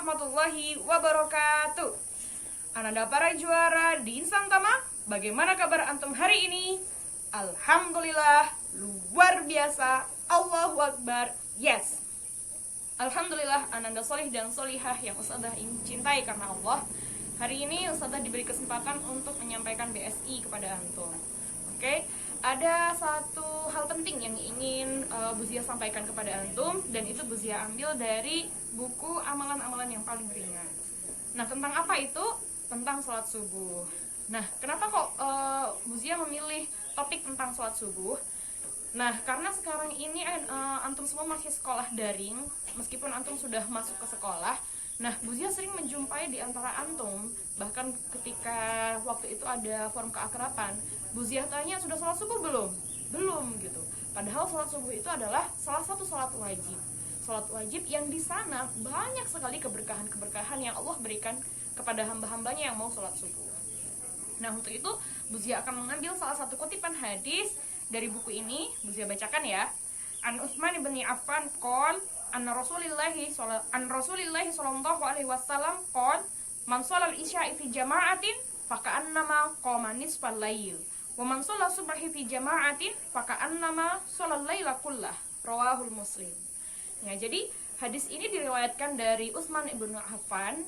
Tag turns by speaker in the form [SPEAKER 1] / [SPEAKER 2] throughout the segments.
[SPEAKER 1] warahmatullahi wabarakatuh. Ananda para juara di Insan Tama, bagaimana kabar antum hari ini? Alhamdulillah, luar biasa, Allahu Akbar, yes. Alhamdulillah, Ananda solih dan solihah yang Ustadzah cintai karena Allah. Hari ini Ustadzah diberi kesempatan untuk menyampaikan BSI kepada antum. Oke, ada satu hal penting yang ingin Buzia sampaikan kepada antum, dan itu Buzia ambil dari buku amalan-amalan yang paling ringan. Nah, tentang apa itu? Tentang sholat subuh. Nah, kenapa kok Buzia memilih topik tentang sholat subuh? Nah, karena sekarang ini antum semua masih sekolah daring, meskipun antum sudah masuk ke sekolah. Nah, Buzia sering menjumpai di antara antum, bahkan ketika waktu itu ada forum keakraban, Buzia tanya, sudah sholat subuh belum? Belum gitu. Padahal sholat subuh itu adalah salah satu sholat wajib. Sholat wajib yang di sana banyak sekali keberkahan-keberkahan yang Allah berikan kepada hamba-hambanya yang mau sholat subuh. Nah, untuk itu Buzia akan mengambil salah satu kutipan hadis dari buku ini. Buzia bacakan ya. An Utsman bin Affan qol an Rasulillahi sallallahu alaihi wasallam qol man shalal isya'i fi jama'atin faka'annama qama nisfal lail wa man shalal subhi fi jama'atin faka'annama shalal laila kullah. Rawahul Muslim. Ya, jadi hadis ini diriwayatkan dari Utsman bin Affan.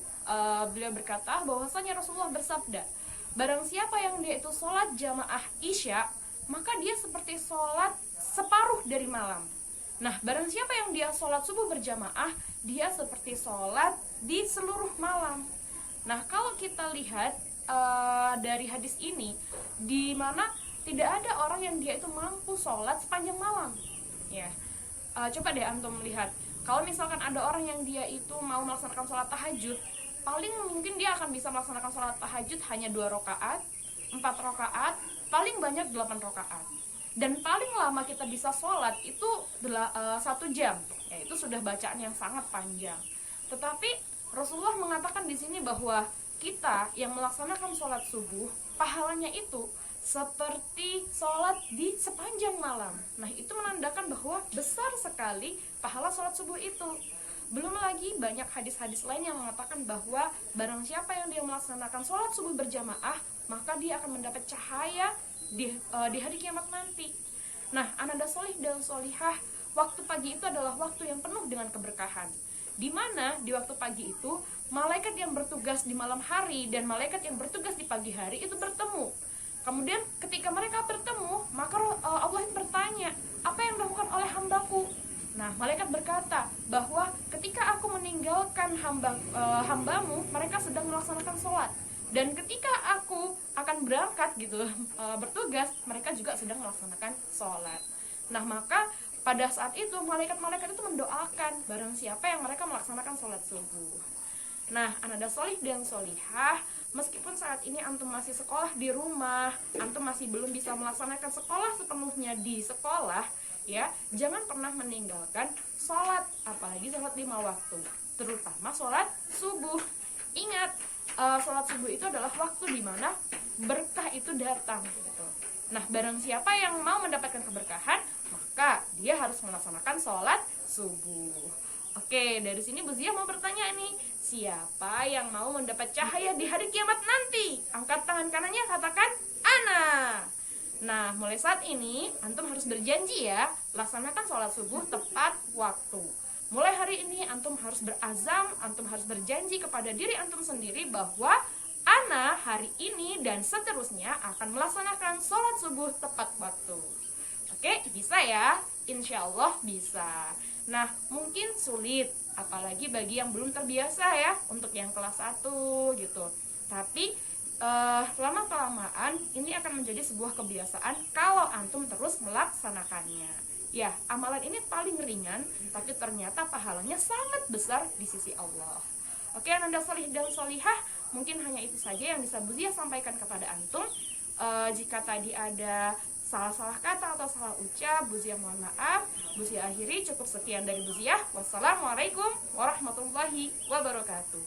[SPEAKER 1] Beliau berkata bahwasanya Rasulullah bersabda, barang siapa yang dia itu sholat jamaah isya, maka dia seperti sholat separuh dari malam. Nah, barang siapa yang dia sholat subuh berjamaah, dia seperti sholat di seluruh malam. Nah, kalau kita lihat dari hadis ini, di mana tidak ada orang yang dia itu mampu sholat sepanjang malam. Ya, coba deh antum lihat, kalau misalkan ada orang yang dia itu mau melaksanakan sholat tahajud, paling mungkin dia akan bisa melaksanakan sholat tahajud hanya 2 rakaat, 4 rakaat, paling banyak 8 rakaat. Dan paling lama kita bisa sholat itu 1 jam. Ya, itu sudah bacaan yang sangat panjang. Tetapi Rasulullah mengatakan di sini bahwa kita yang melaksanakan sholat subuh, pahalanya itu seperti sholat di sepanjang malam. Nah, itu menandakan bahwa besar sekali pahala sholat subuh itu. Belum lagi banyak hadis-hadis lain yang mengatakan bahwa barang siapa yang dia melaksanakan sholat subuh berjamaah, maka dia akan mendapat cahaya di hari kiamat nanti. Nah, ananda solih dan solihah, waktu pagi itu adalah waktu yang penuh dengan keberkahan, di mana di waktu pagi itu malaikat yang bertugas di malam hari dan malaikat yang bertugas di pagi hari itu bertemu. Kemudian ketika mereka bertemu, maka Allah bertanya, apa yang dilakukan oleh hambaku? Nah, malaikat berkata bahwa ketika aku meninggalkan hambamu, mereka sedang melaksanakan sholat. Dan ketika aku akan berangkat gitu bertugas, mereka juga sedang melaksanakan sholat. Nah, maka pada saat itu malaikat-malaikat itu mendoakan barang siapa yang mereka melaksanakan sholat subuh. Nah, ananda solih dan solihah, meskipun saat ini antum masih sekolah di rumah, antum masih belum bisa melaksanakan sekolah sepenuhnya di sekolah, ya, jangan pernah meninggalkan sholat, apalagi sholat 5 waktu, terutama sholat subuh. Ingat, sholat subuh itu adalah waktu di mana berkah itu datang gitu. Nah, barang siapa yang mau mendapatkan keberkahan, maka dia harus melaksanakan sholat subuh. Oke, dari sini Buzia mau bertanya nih, siapa yang mau mendapat cahaya di hari kiamat nanti? Angkat tangan kanannya, katakan ana. Nah, mulai saat ini antum harus berjanji ya, laksanakan sholat subuh tepat waktu. Mulai hari ini antum harus berazam, antum harus berjanji kepada diri antum sendiri bahwa ana hari ini dan seterusnya akan melaksanakan sholat subuh tepat waktu. Oke, bisa ya? Insya Allah bisa. Nah, mungkin sulit, apalagi bagi yang belum terbiasa ya, untuk yang kelas 1 gitu. Tapi lama-kelamaan ini akan menjadi sebuah kebiasaan kalau antum terus melaksanakannya. Ya, amalan ini paling ringan, tapi ternyata pahalanya sangat besar di sisi Allah. Oke, ananda solih dan solihah, mungkin hanya itu saja yang bisa Buzia sampaikan kepada antum. Jika tadi ada salah-salah kata atau salah ucap, Buzia mohon maaf. Buzia akhiri, cukup sekian dari Buzia. Wassalamualaikum warahmatullahi wabarakatuh.